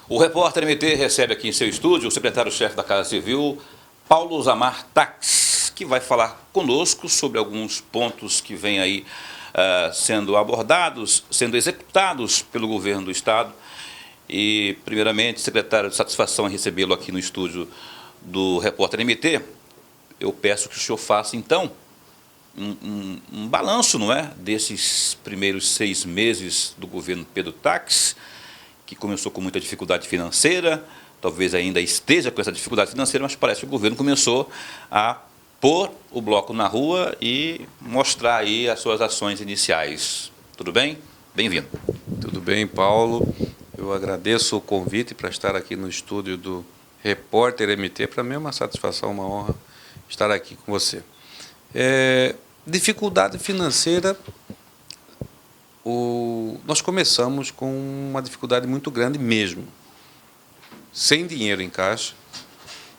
O repórter MT recebe aqui em seu estúdio o secretário-chefe da Casa Civil, Paulo Zamar Tax, que vai falar conosco sobre alguns pontos que vêm aí sendo abordados, sendo executados pelo governo do Estado. E, primeiramente, secretário, satisfação em recebê-lo aqui no estúdio do repórter MT. Eu peço que o senhor faça, então, um balanço, não é, desses primeiros 6 meses do governo Pedro Tax, que começou com muita dificuldade financeira, talvez ainda esteja com essa dificuldade financeira, mas parece que o governo começou a pôr o bloco na rua e mostrar aí as suas ações iniciais. Tudo bem? Bem-vindo. Tudo bem, Paulo. Eu agradeço o convite para estar aqui no estúdio do Repórter MT. Para mim é uma satisfação, uma honra estar aqui com você. Dificuldade financeira, nós começamos com uma dificuldade muito grande mesmo. Sem dinheiro em caixa,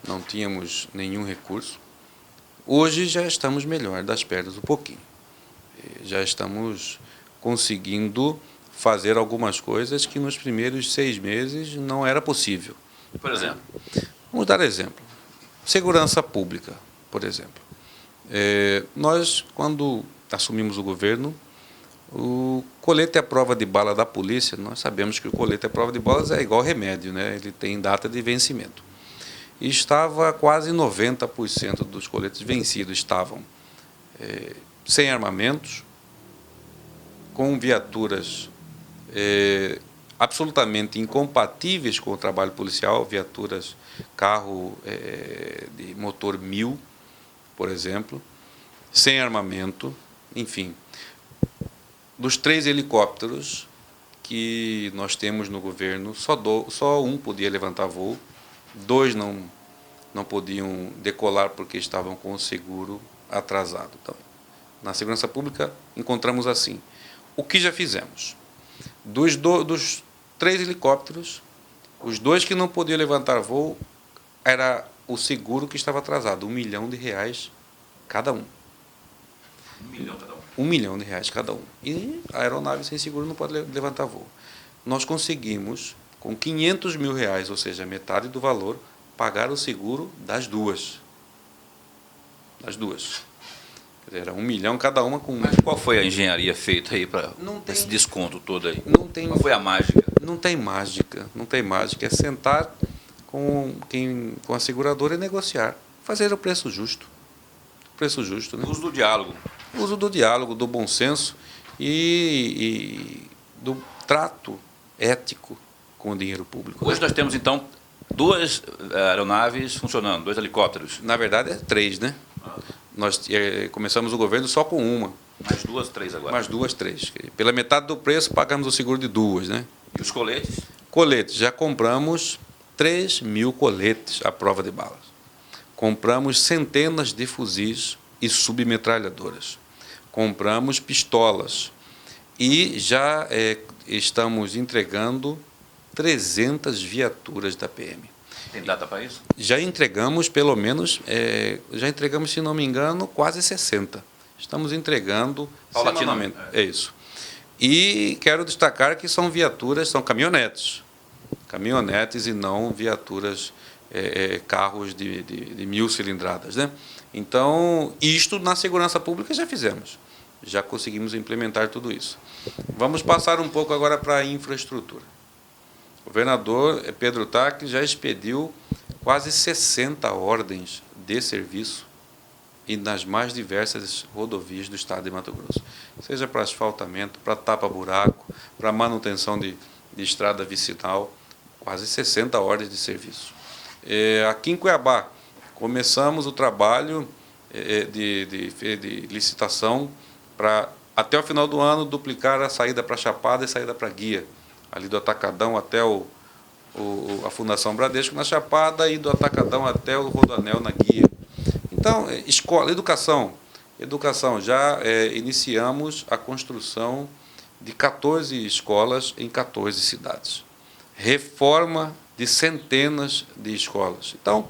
não tínhamos nenhum recurso. Hoje já estamos melhor das pernas um pouquinho. Já estamos conseguindo fazer algumas coisas que nos primeiros 6 meses não era possível. Por exemplo? Vamos dar exemplo. Segurança pública, por exemplo. Nós, quando assumimos o governo, o colete à prova de bala da polícia, nós sabemos que o colete à prova de balas é igual remédio, né? Ele tem data de vencimento. E estava quase 90% dos coletes vencidos, estavam sem armamentos, com viaturas absolutamente incompatíveis com o trabalho policial, viaturas, carro de motor 1000, por exemplo, sem armamento, enfim. Dos 3 helicópteros que nós temos no governo, só um podia levantar voo, 2 não podiam decolar porque estavam com o seguro atrasado. Então, na segurança pública, encontramos assim. O que já fizemos? Dos 3 helicópteros, os 2 que não podiam levantar voo, era o seguro que estava atrasado, R$1 milhão cada um. R$1 milhão cada um? R$1 milhão cada um. E a aeronave sem seguro não pode levantar voo. Nós conseguimos, com R$500 mil, ou seja, metade do valor, pagar o seguro das duas. Das duas. Era R$1 milhão cada uma com... Mas qual foi a engenharia feita aí para esse desconto todo aí? Não tem, qual foi a mágica? Não tem mágica, não tem mágica. É sentar com a seguradora e negociar. Fazer o preço justo. Preço justo, né? O uso do diálogo. O uso do diálogo, do bom senso e do trato ético com o dinheiro público. Hoje nós temos, então, 2 aeronaves funcionando, 2 helicópteros. Na verdade, é 3, né? Nós começamos o governo só com uma. Mais 2, 3 agora. Mais 2, 3. Pela metade do preço, pagamos o seguro de 2, né? E os coletes? Coletes. Já compramos 3 mil coletes à prova de balas. Compramos centenas de fuzis e submetralhadoras. Compramos pistolas. E já estamos entregando 300 viaturas da PM. Tem data para isso? Já entregamos, pelo menos, se não me engano, quase 60. Estamos entregando semanalmente. É isso. E quero destacar que são viaturas, são caminhonetes. Caminhonetes e não viaturas, carros de 1000 cilindradas, né? Então, isto na segurança pública já fizemos. Já conseguimos implementar tudo isso. Vamos passar um pouco agora para a infraestrutura. O governador Pedro Tax já expediu quase 60 ordens de serviço e nas mais diversas rodovias do estado de Mato Grosso. Seja para asfaltamento, para tapa-buraco, para manutenção de estrada vicinal, quase 60 ordens de serviço. Aqui em Cuiabá, começamos o trabalho de licitação para, até o final do ano, duplicar a saída para Chapada e a saída para Guia, ali do Atacadão até a Fundação Bradesco na Chapada e do Atacadão até o Rodoanel na Guia. Então, escola, educação, já iniciamos a construção de 14 escolas em 14 cidades. Reforma de centenas de escolas. Então,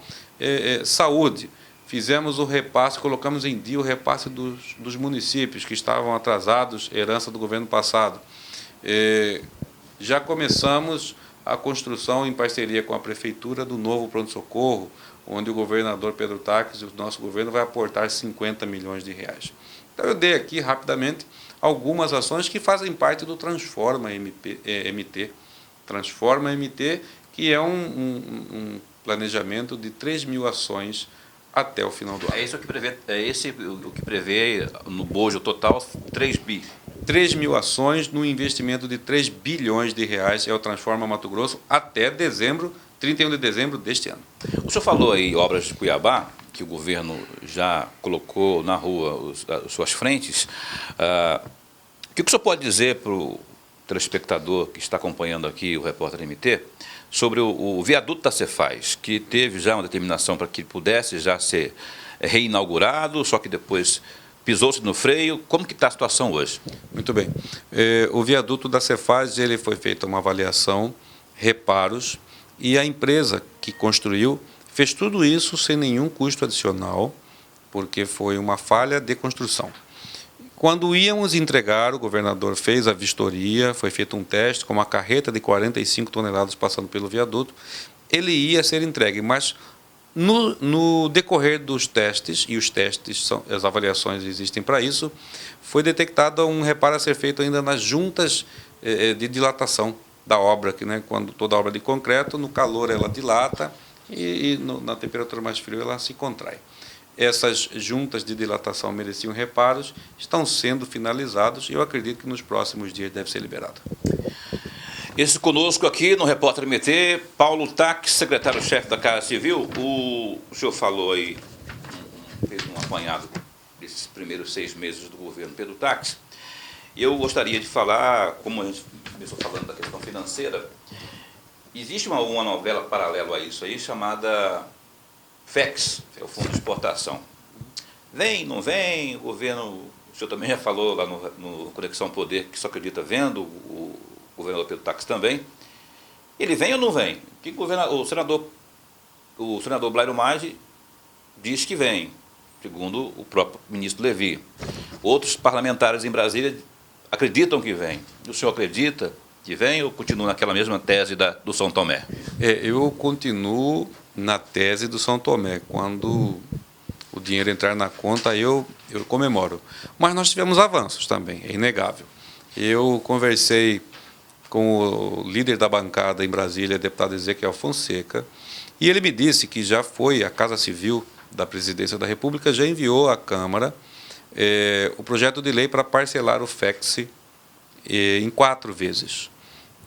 saúde, fizemos o repasse, colocamos em dia o repasse dos municípios que estavam atrasados, herança do governo passado. Já começamos a construção, em parceria com a Prefeitura, do novo pronto-socorro, onde o governador Pedro Taques e o nosso governo vai aportar 50 milhões de reais. Então, eu dei aqui, rapidamente, algumas ações que fazem parte do Transforma MT. Transforma MT, que é um planejamento de 3.000 ações até o final do ano. É esse o que prevê no bojo total 3 bi. 3.000 ações no investimento de 3 bilhões de reais é o Transforma Mato Grosso até dezembro, 31 de dezembro deste ano. O senhor falou aí obras de Cuiabá, que o governo já colocou na rua as suas frentes. O que o senhor pode dizer para o telespectador que está acompanhando aqui o Repórter MT sobre o viaduto da Cefaz, que teve já uma determinação para que pudesse já ser reinaugurado, só que depois pisou-se no freio. Como que está a situação hoje? Muito bem. O viaduto da Cefaz, ele foi feita uma avaliação, reparos, e a empresa que construiu fez tudo isso sem nenhum custo adicional, porque foi uma falha de construção. Quando íamos entregar, o governador fez a vistoria, foi feito um teste com uma carreta de 45 toneladas passando pelo viaduto, ele ia ser entregue, mas no decorrer dos testes, e os testes, as avaliações existem para isso, foi detectado um reparo a ser feito ainda nas juntas de dilatação da obra, que, né, quando toda obra de concreto, no calor ela dilata e na temperatura mais fria ela se contrai. Essas juntas de dilatação mereciam reparos, estão sendo finalizados e eu acredito que nos próximos dias deve ser liberado. Esse conosco aqui no Repórter MT, Paulo Taques, secretário-chefe da Casa Civil. O senhor falou aí, fez um apanhado desses primeiros 6 meses do governo Pedro Taques. E eu gostaria de falar, como a gente começou falando da questão financeira, existe uma novela paralela a isso aí, chamada FEX, que é o Fundo de Exportação. Vem, não vem, o governo, o senhor também já falou lá no Conexão Poder, que só acredita vendo, o governador Pedro Taques também. Ele vem ou não vem? O senador Blairo Maggi diz que vem, segundo o próprio ministro Levi. Outros parlamentares em Brasília acreditam que vem. O senhor acredita que vem ou continua naquela mesma tese do São Tomé? Eu continuo na tese do São Tomé. Quando o dinheiro entrar na conta, eu comemoro. Mas nós tivemos avanços também, é inegável. Eu conversei com o líder da bancada em Brasília, deputado Ezequiel Fonseca, e ele me disse que já foi a Casa Civil da Presidência da República, já enviou à Câmara o projeto de lei para parcelar o FEX em 4 vezes.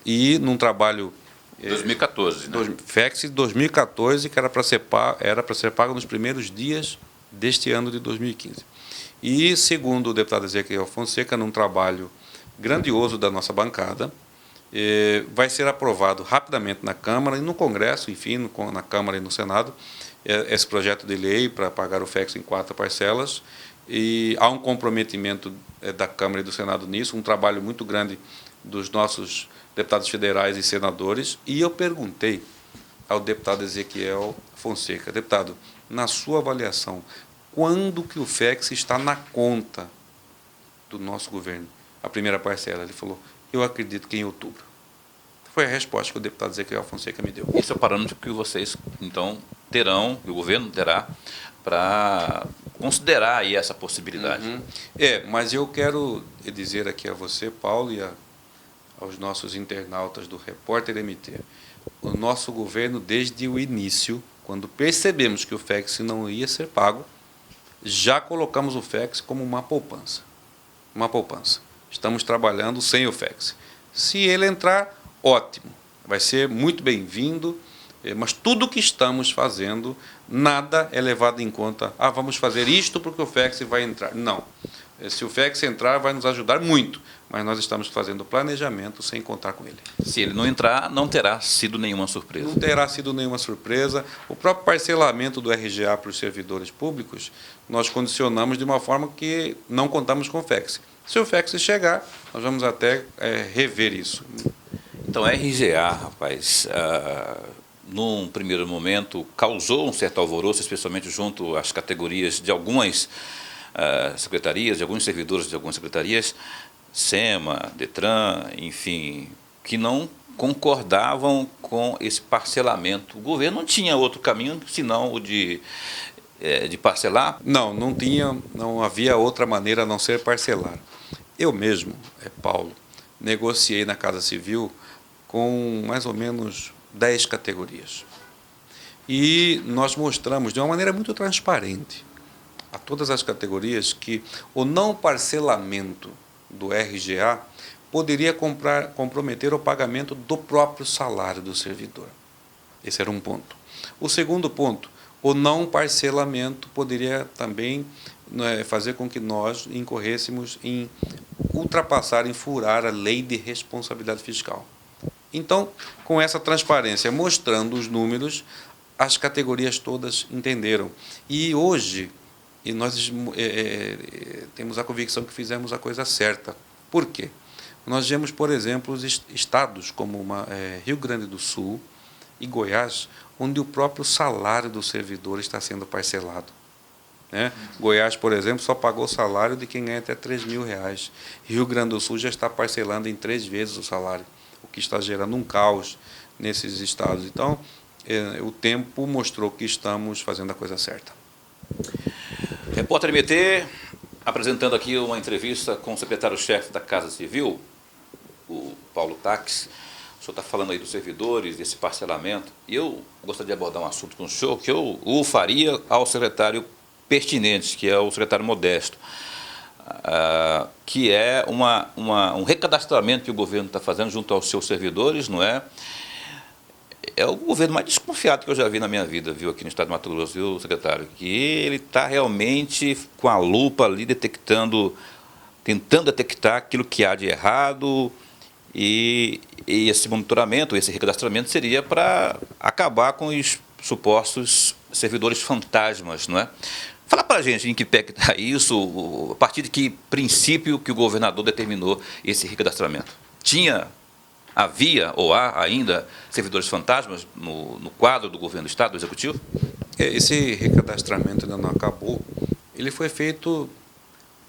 E num trabalho... 2014, né? FEX de 2014, que era para ser pago nos primeiros dias deste ano de 2015. E, segundo o deputado Ezequiel Fonseca, num trabalho grandioso da nossa bancada, vai ser aprovado rapidamente na Câmara e no Congresso, enfim, na Câmara e no Senado, esse projeto de lei para pagar o FEX em 4 parcelas. E há um comprometimento da Câmara e do Senado nisso, um trabalho muito grande dos nossos deputados federais e senadores. E eu perguntei ao deputado Ezequiel Fonseca: deputado, na sua avaliação, quando que o FEX está na conta do nosso governo, a primeira parcela? Ele falou: eu acredito que em outubro. Foi a resposta que o deputado Ezequiel Fonseca me deu. Esse é o parâmetro que vocês, então, terão, que o governo terá, para considerar aí essa possibilidade. Uhum. Mas eu quero dizer aqui a você, Paulo, e aos nossos internautas do Repórter MT, o nosso governo, desde o início, quando percebemos que o FEX não ia ser pago, já colocamos o FEX como uma poupança. Uma poupança. Estamos trabalhando sem o FEX. Se ele entrar, ótimo, vai ser muito bem-vindo, mas tudo o que estamos fazendo, nada é levado em conta. Vamos fazer isto porque o FEX vai entrar. Não. Se o FEX entrar, vai nos ajudar muito, mas nós estamos fazendo planejamento sem contar com ele. Se ele não entrar, não terá sido nenhuma surpresa. Não terá sido nenhuma surpresa. O próprio parcelamento do RGA para os servidores públicos, nós condicionamos de uma forma que não contamos com o FEX. Se o FEX chegar, nós vamos até rever isso. Então, a RGA, rapaz, num primeiro momento, causou um certo alvoroço, especialmente junto às categorias de algumas secretarias, de alguns servidores de algumas secretarias, SEMA, DETRAN, enfim, que não concordavam com esse parcelamento. O governo não tinha outro caminho senão o de parcelar? Não tinha, não havia outra maneira a não ser parcelar. Eu mesmo, Paulo, negociei na Casa Civil com mais ou menos 10 categorias. E nós mostramos de uma maneira muito transparente a todas as categorias que o não parcelamento do RGA poderia comprometer o pagamento do próprio salário do servidor. Esse era um ponto. O segundo ponto, o não parcelamento poderia também fazer com que nós incorrêssemos em ultrapassar, em furar a lei de responsabilidade fiscal. Então, com essa transparência, mostrando os números, as categorias todas entenderam. E hoje, nós temos a convicção que fizemos a coisa certa. Por quê? Nós vemos, por exemplo, os estados como Rio Grande do Sul e Goiás, onde o próprio salário do servidor está sendo parcelado. Goiás, por exemplo, só pagou o salário de quem ganha até R$3.000. Rio Grande do Sul já está parcelando em 3 vezes o salário, o que está gerando um caos nesses estados. Então, o tempo mostrou que estamos fazendo a coisa certa. Repórter MT, apresentando aqui uma entrevista com o secretário-chefe da Casa Civil, o Paulo Tax. O senhor está falando aí dos servidores, desse parcelamento, e eu gostaria de abordar um assunto com o senhor que eu o faria ao secretário pertinente, que é o secretário Modesto, que é um recadastramento que o governo está fazendo junto aos seus servidores, não é? É o governo mais desconfiado que eu já vi na minha vida, viu, aqui no estado de Mato Grosso, viu, secretário? Que ele está realmente com a lupa ali tentando detectar aquilo que há de errado, e esse monitoramento, esse recadastramento seria para acabar com os supostos servidores fantasmas, não é? Fala para a gente em que pé que está isso, a partir de que princípio que o governador determinou esse recadastramento. Havia ou há ainda servidores fantasmas no quadro do governo do Estado, do Executivo? Esse recadastramento ainda não acabou. Ele foi feito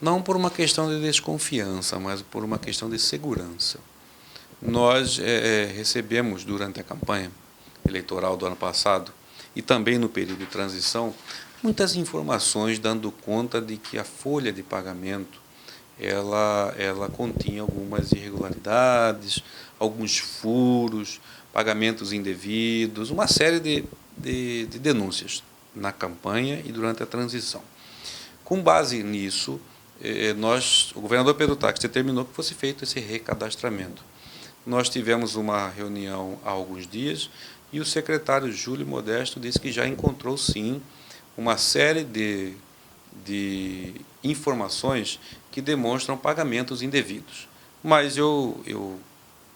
não por uma questão de desconfiança, mas por uma questão de segurança. Nós recebemos, durante a campanha eleitoral do ano passado, e também no período de transição, muitas informações dando conta de que a folha de pagamento ela continha algumas irregularidades, alguns furos, pagamentos indevidos, uma série de denúncias na campanha e durante a transição. Com base nisso, o governador Pedro Tax determinou que fosse feito esse recadastramento. Nós tivemos uma reunião há alguns dias e o secretário Júlio Modesto disse que já encontrou, sim, uma série de informações que demonstram pagamentos indevidos. Mas eu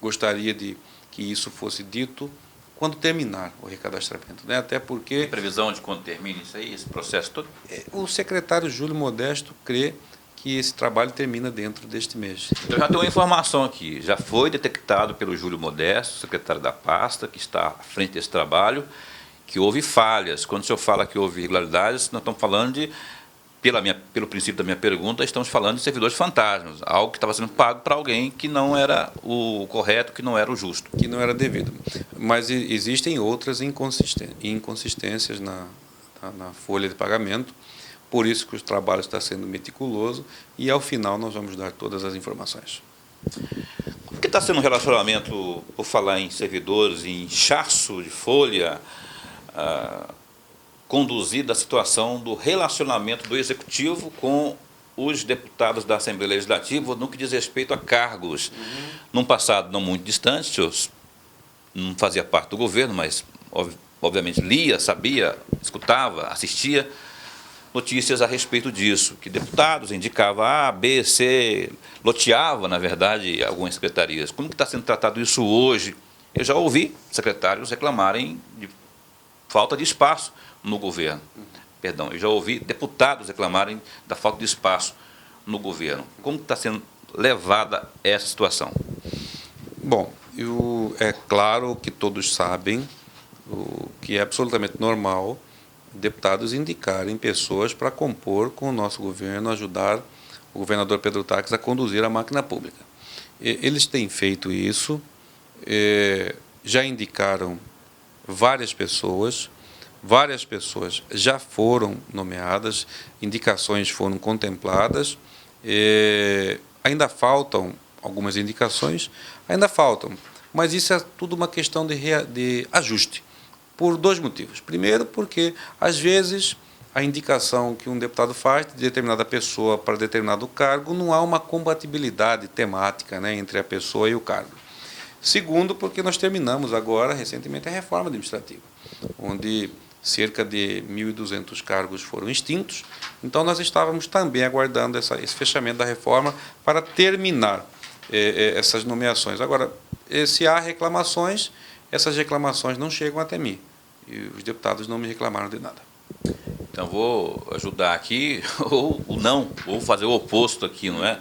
gostaria de que isso fosse dito quando terminar o recadastramento, né? Até porque... Tem previsão de quando termine isso aí, esse processo todo? O secretário Júlio Modesto crê que esse trabalho termina dentro deste mês. Eu já tenho uma informação aqui, já foi detectado pelo Júlio Modesto, secretário da pasta, que está à frente desse trabalho, que houve falhas. Quando o senhor fala que houve irregularidades, nós estamos falando de, pelo princípio da minha pergunta, estamos falando de servidores fantasmas, algo que estava sendo pago para alguém que não era o correto, que não era o justo. Que não era devido. Mas existem outras inconsistências na folha de pagamento, por isso que o trabalho está sendo meticuloso e, ao final, nós vamos dar todas as informações. Como que está sendo o relacionamento, por falar em servidores, em inchaço de folha, conduzida a situação do relacionamento do Executivo com os deputados da Assembleia Legislativa no que diz respeito a cargos? Num passado não muito distante, eu não fazia parte do governo, mas, obviamente, lia, sabia, escutava, assistia notícias a respeito disso, que deputados indicavam A, B, C, loteava, na verdade, algumas secretarias. Como que está sendo tratado isso hoje? Eu já ouvi secretários reclamarem de falta de espaço no governo. Perdão, eu já ouvi deputados reclamarem da falta de espaço no governo. Como está sendo levada essa situação? Bom, é claro que todos sabem o que é absolutamente normal deputados indicarem pessoas para compor com o nosso governo, ajudar o governador Pedro Tax a conduzir a máquina pública. Eles têm feito isso já indicaram várias pessoas já foram nomeadas, indicações foram contempladas, ainda faltam algumas indicações, mas isso é tudo uma questão de ajuste, por dois motivos. Primeiro, porque, às vezes, a indicação que um deputado faz de determinada pessoa para determinado cargo não há uma compatibilidade temática, né, entre a pessoa e o cargo. Segundo, porque nós terminamos agora, recentemente, a reforma administrativa, onde cerca de 1.200 cargos foram extintos. Então, nós estávamos também aguardando esse fechamento da reforma para terminar essas nomeações. Agora, se há reclamações, essas reclamações não chegam até mim. E os deputados não me reclamaram de nada. Então, vou ajudar aqui, ou não, vou fazer o oposto aqui, não é?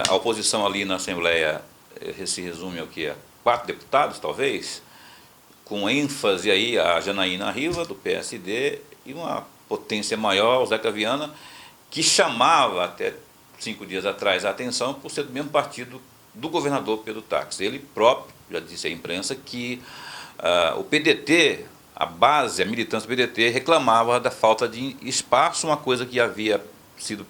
A oposição ali na Assembleia se resume ao quê? 4 deputados, talvez, com ênfase aí a Janaína Riva, do PSD, e uma potência maior, o Zeca Viana, que chamava até 5 dias atrás a atenção por ser do mesmo partido do governador Pedro Táxi. Ele próprio já disse à imprensa que o PDT, a base, a militância do PDT, reclamava da falta de espaço, uma coisa que havia sido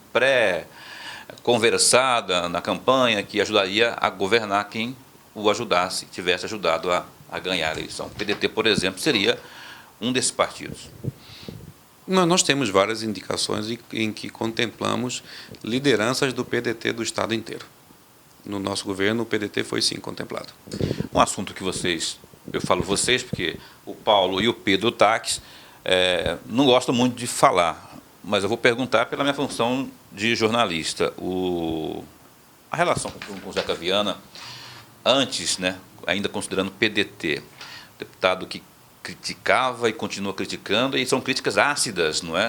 conversada na campanha, que ajudaria a governar quem o ajudasse, tivesse ajudado a ganhar a eleição. O PDT, por exemplo, seria um desses partidos. Nós temos várias indicações em que contemplamos lideranças do PDT do Estado inteiro. No nosso governo, o PDT foi, sim, contemplado. Um assunto que eu falo vocês, porque o Paulo e o Pedro Táxi não gostam muito de falar, mas eu vou perguntar pela minha função de jornalista. A relação com o Zeca Viana, antes, né, ainda considerando PDT, deputado que criticava e continua criticando, e são críticas ácidas, não é,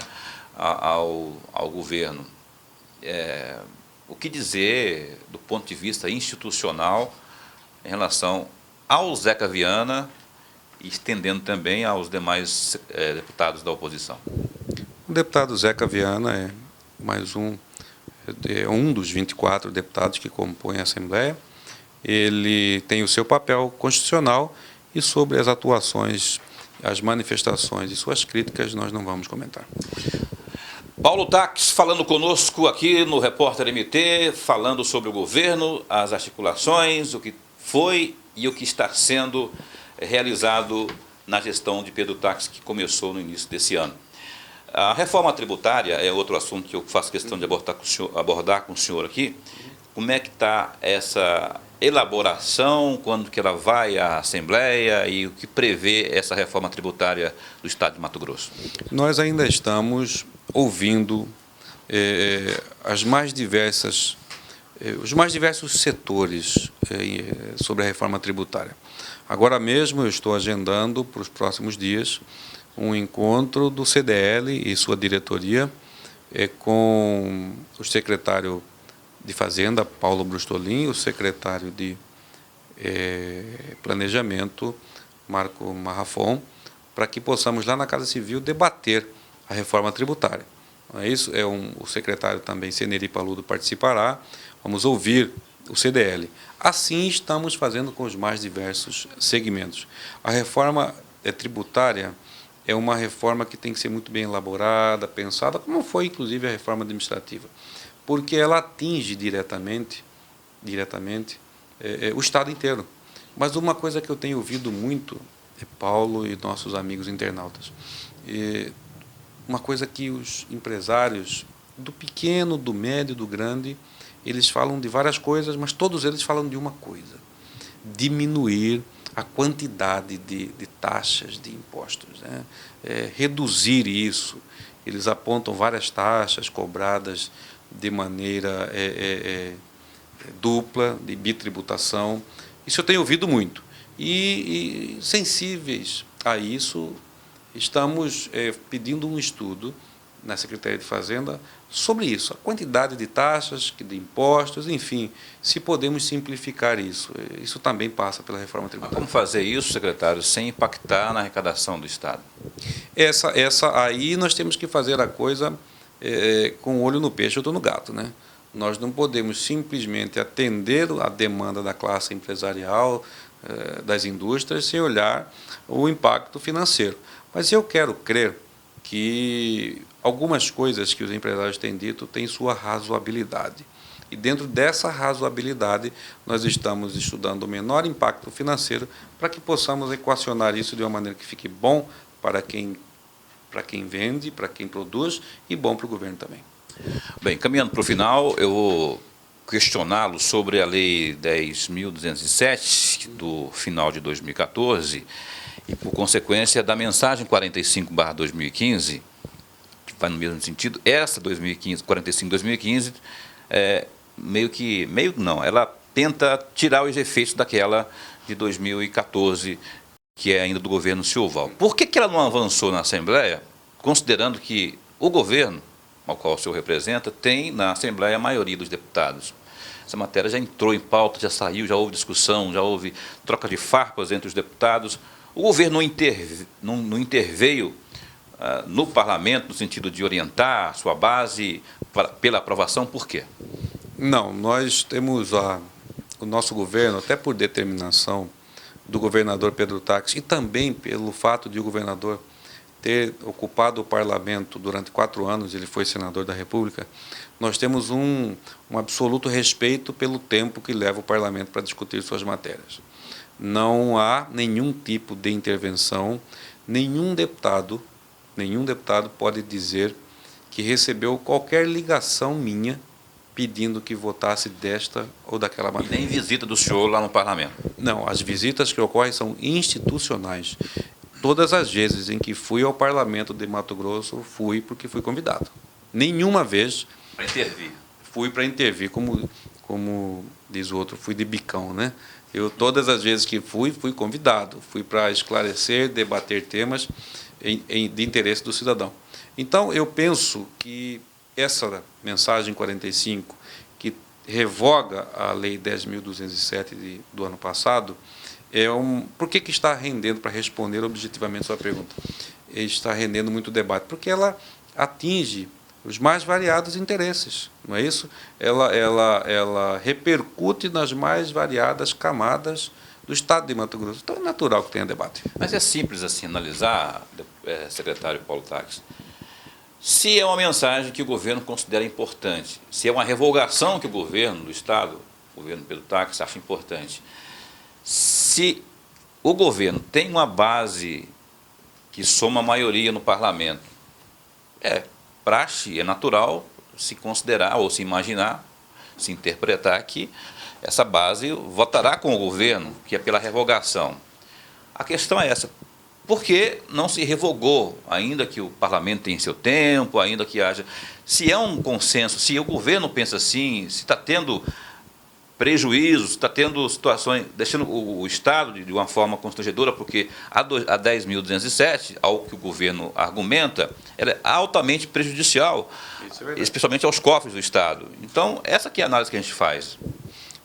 ao governo. O que dizer do ponto de vista institucional em relação ao Zeca Viana e estendendo também aos demais deputados da oposição? O deputado Zeca Viana é mais um dos 24 deputados que compõem a Assembleia. Ele tem o seu papel constitucional e sobre as atuações, as manifestações e suas críticas nós não vamos comentar. Paulo Táxi falando conosco aqui no Repórter MT, falando sobre o governo, as articulações, o que foi e o que está sendo realizado na gestão de Pedro Táxi, que começou no início desse ano. A reforma tributária é outro assunto que eu faço questão de abordar com o senhor aqui. Como é que está essa elaboração, quando que ela vai à Assembleia e o que prevê essa reforma tributária do Estado de Mato Grosso? Nós ainda estamos ouvindo os mais diversos setores sobre a reforma tributária. Agora mesmo eu estou agendando para os próximos dias um encontro do CDL e sua diretoria com o secretário de Fazenda, Paulo Brustolin, o secretário de Planejamento, Marco Marrafon, para que possamos lá na Casa Civil debater a reforma tributária. O secretário também, Ceneri Paludo, participará. Vamos ouvir o CDL. Assim estamos fazendo com os mais diversos segmentos. A reforma tributária é uma reforma que tem que ser muito bem elaborada, pensada, como foi, inclusive, a reforma administrativa, porque ela atinge diretamente o Estado inteiro. Mas uma coisa que eu tenho ouvido muito, Paulo e nossos amigos internautas, uma coisa que os empresários, do pequeno, do médio, do grande, eles falam de várias coisas, mas todos eles falam de uma coisa: diminuir a quantidade de taxas, de impostos, né? Reduzir isso. Eles apontam várias taxas cobradas de maneira dupla, de bitributação. Isso eu tenho ouvido muito. E sensíveis a isso, estamos pedindo um estudo na Secretaria de Fazenda sobre isso, a quantidade de taxas, de impostos, enfim, se podemos simplificar isso. Isso também passa pela reforma tributária. Mas como fazer isso, secretário, sem impactar na arrecadação do Estado? Aí nós temos que fazer a coisa com o olho no peixe, outro no gato, né? Nós não podemos simplesmente atender a demanda da classe empresarial, das indústrias sem olhar o impacto financeiro. Mas eu quero crer que algumas coisas que os empresários têm dito têm sua razoabilidade. E dentro dessa razoabilidade, nós estamos estudando o menor impacto financeiro para que possamos equacionar isso de uma maneira que fique bom para quem vende, para quem produz e bom para o governo também. Bem, caminhando para o final, eu vou questioná-lo sobre a Lei 10.207, do final de 2014, e, por consequência, da mensagem 45/2015, que vai no mesmo sentido. Essa 45/2015, ela tenta tirar os efeitos daquela de 2014, que é ainda do governo Silval. Por que ela não avançou na Assembleia, considerando que o governo, ao qual o senhor representa, tem na Assembleia a maioria dos deputados? Essa matéria já entrou em pauta, já saiu, já houve discussão, já houve troca de farpas entre os deputados. O governo não interveio no parlamento no sentido de orientar a sua base pela aprovação. Por quê? Não, nós temos o nosso governo, até por determinação do governador Pedro Táxi, e também pelo fato de o governador ter ocupado o parlamento durante 4 anos, ele foi senador da República, nós temos um absoluto respeito pelo tempo que leva o parlamento para discutir suas matérias. Não há nenhum tipo de intervenção, nenhum deputado pode dizer que recebeu qualquer ligação minha pedindo que votasse desta ou daquela maneira. E nem visita do senhor lá no parlamento? Não, as visitas que ocorrem são institucionais. Todas as vezes em que fui ao parlamento de Mato Grosso, fui porque fui convidado. Nenhuma vez... Para intervir? Fui para intervir, como diz o outro, fui de bicão, né? Todas as vezes que fui convidado. Fui para esclarecer, debater temas de interesse do cidadão. Então, eu penso que essa mensagem 45, que revoga a Lei 10.207 do ano passado, por que está rendendo, para responder objetivamente a sua pergunta, está rendendo muito debate? Porque ela atinge os mais variados interesses, não é isso? Ela repercute nas mais variadas camadas do Estado de Mato Grosso. Então é natural que tenha debate. Mas é simples assim analisar, secretário Paulo Táxi, se é uma mensagem que o governo considera importante, se é uma revogação que o governo do Estado, o governo Pedro Táxi, acha importante, se o governo tem uma base que soma a maioria no parlamento, praxe, é natural se considerar ou se imaginar, se interpretar que essa base votará com o governo, que é pela revogação. A questão é essa: por que não se revogou, ainda que o parlamento tenha seu tempo, ainda que haja... Se é um consenso, se o governo pensa assim, se está tendo prejuízos, está tendo situações, deixando o Estado de uma forma constrangedora, porque a 10.207, ao que o governo argumenta, ela é altamente prejudicial, especialmente aos cofres do Estado. Então, essa que é a análise que a gente faz.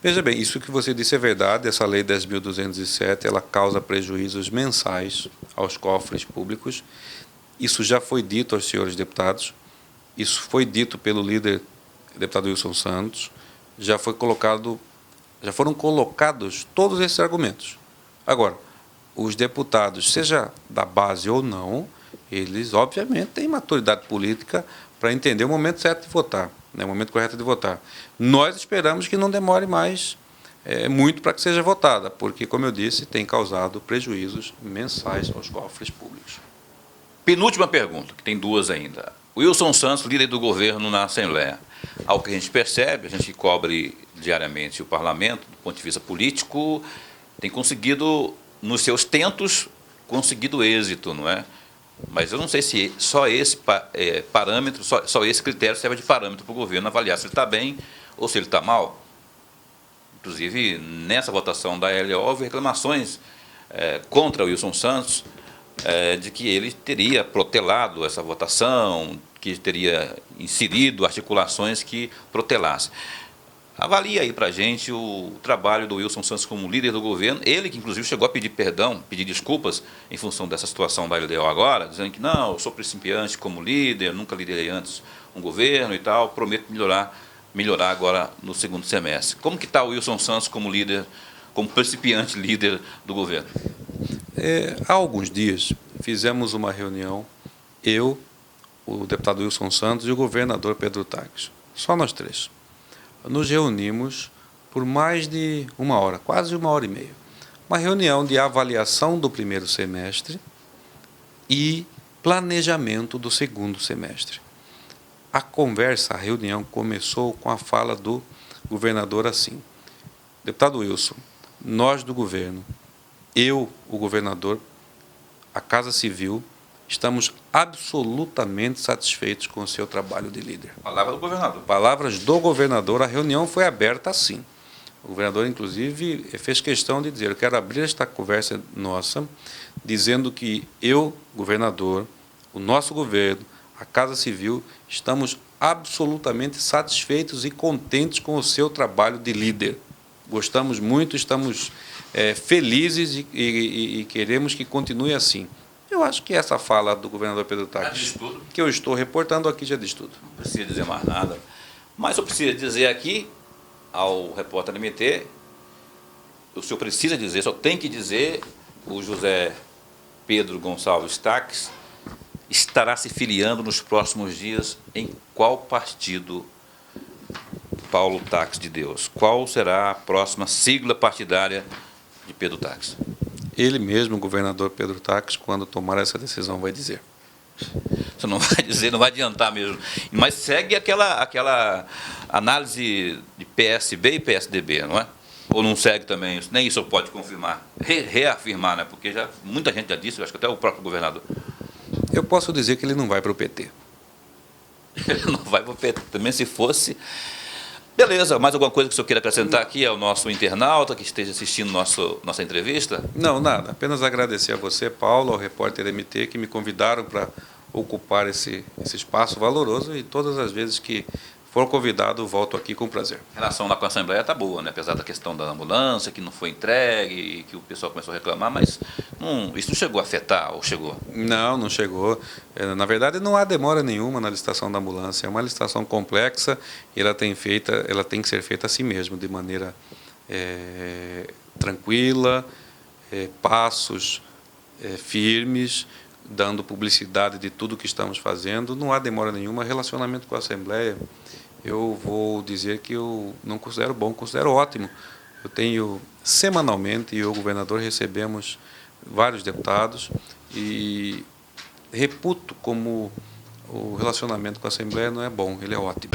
Veja bem, isso que você disse é verdade. Essa Lei 10.207, ela causa prejuízos mensais aos cofres públicos. Isso já foi dito aos senhores deputados, isso foi dito pelo líder, deputado Wilson Santos, já foram colocados todos esses argumentos. Agora, os deputados, seja da base ou não, eles, obviamente, têm maturidade política para entender o momento certo de votar, né, o momento correto de votar. Nós esperamos que não demore mais muito para que seja votada, porque, como eu disse, tem causado prejuízos mensais aos cofres públicos. Penúltima pergunta, que tem 2 ainda. Wilson Santos, líder do governo na Assembleia. Ao que a gente percebe, a gente cobre diariamente o parlamento, do ponto de vista político, tem conseguido, nos seus tentos, conseguido êxito, não é? Mas eu não sei se só esse parâmetro, só esse critério serve de parâmetro para o governo avaliar se ele está bem ou se ele está mal. Inclusive, nessa votação da LO, houve reclamações contra o Wilson Santos, de que ele teria protelado essa votação, que teria inserido articulações que protelassem. Avalia aí para a gente o trabalho do Wilson Santos como líder do governo, ele que inclusive chegou a pedir perdão, pedir desculpas em função dessa situação da LDO agora, dizendo que não, eu sou principiante como líder, nunca liderei antes um governo e tal, prometo melhorar agora no segundo semestre. Como que está o Wilson Santos como líder como principiante líder do governo? Há alguns dias fizemos uma reunião, eu, o deputado Wilson Santos e o governador Pedro Taques. Só nós três. Nos reunimos por mais de uma hora, quase uma hora e meia. Uma reunião de avaliação do primeiro semestre e planejamento do segundo semestre. A conversa, a reunião começou com a fala do governador assim: deputado Wilson, nós do governo, eu, o governador, a Casa Civil, estamos absolutamente satisfeitos com o seu trabalho de líder. Palavra do governador. Palavras do governador, a reunião foi aberta assim. O governador, inclusive, fez questão de dizer: eu quero abrir esta conversa nossa, dizendo que eu, governador, o nosso governo, a Casa Civil, estamos absolutamente satisfeitos e contentes com o seu trabalho de líder. Gostamos muito, estamos felizes e queremos que continue assim. Eu acho que essa fala do governador Pedro Taques, que eu estou reportando aqui, já diz tudo. Não precisa dizer mais nada. Mas eu preciso dizer aqui, ao repórter MT, o senhor precisa dizer, só tem que dizer, o José Pedro Gonçalves Taques estará se filiando nos próximos dias em qual partido, Paulo Taques de Deus? Qual será a próxima sigla partidária de Pedro Taques? Ele mesmo, o governador Pedro Taques, quando tomar essa decisão, vai dizer. Você não vai dizer, não vai adiantar mesmo. Mas segue aquela análise de PSB e PSDB, não é? Ou não segue também isso? Nem isso pode confirmar, reafirmar, né? Porque já, muita gente já disse, eu acho que até o próprio governador. Eu posso dizer que ele não vai para o PT. Ele não vai para o PT, também se fosse. Beleza, mais alguma coisa que o senhor queira acrescentar aqui ao nosso internauta que esteja assistindo nossa entrevista? Não, nada. Apenas agradecer a você, Paulo, ao repórter MT, que me convidaram para ocupar esse espaço valoroso, e todas as vezes que for convidado, volto aqui com prazer. A relação lá com a Assembleia está boa, né? Apesar da questão da ambulância, que não foi entregue, e que o pessoal começou a reclamar, mas isso não chegou a afetar, ou chegou? Não, não chegou. Na verdade, não há demora nenhuma na licitação da ambulância. É uma licitação complexa e ela tem que ser feita assim mesmo, de maneira tranquila, passos firmes, dando publicidade de tudo que estamos fazendo. Não há demora nenhuma. Relacionamento com a Assembleia, eu vou dizer que eu não considero bom, considero ótimo. Eu tenho semanalmente, e o governador, recebemos vários deputados, e reputo como o relacionamento com a Assembleia não é bom, ele é ótimo.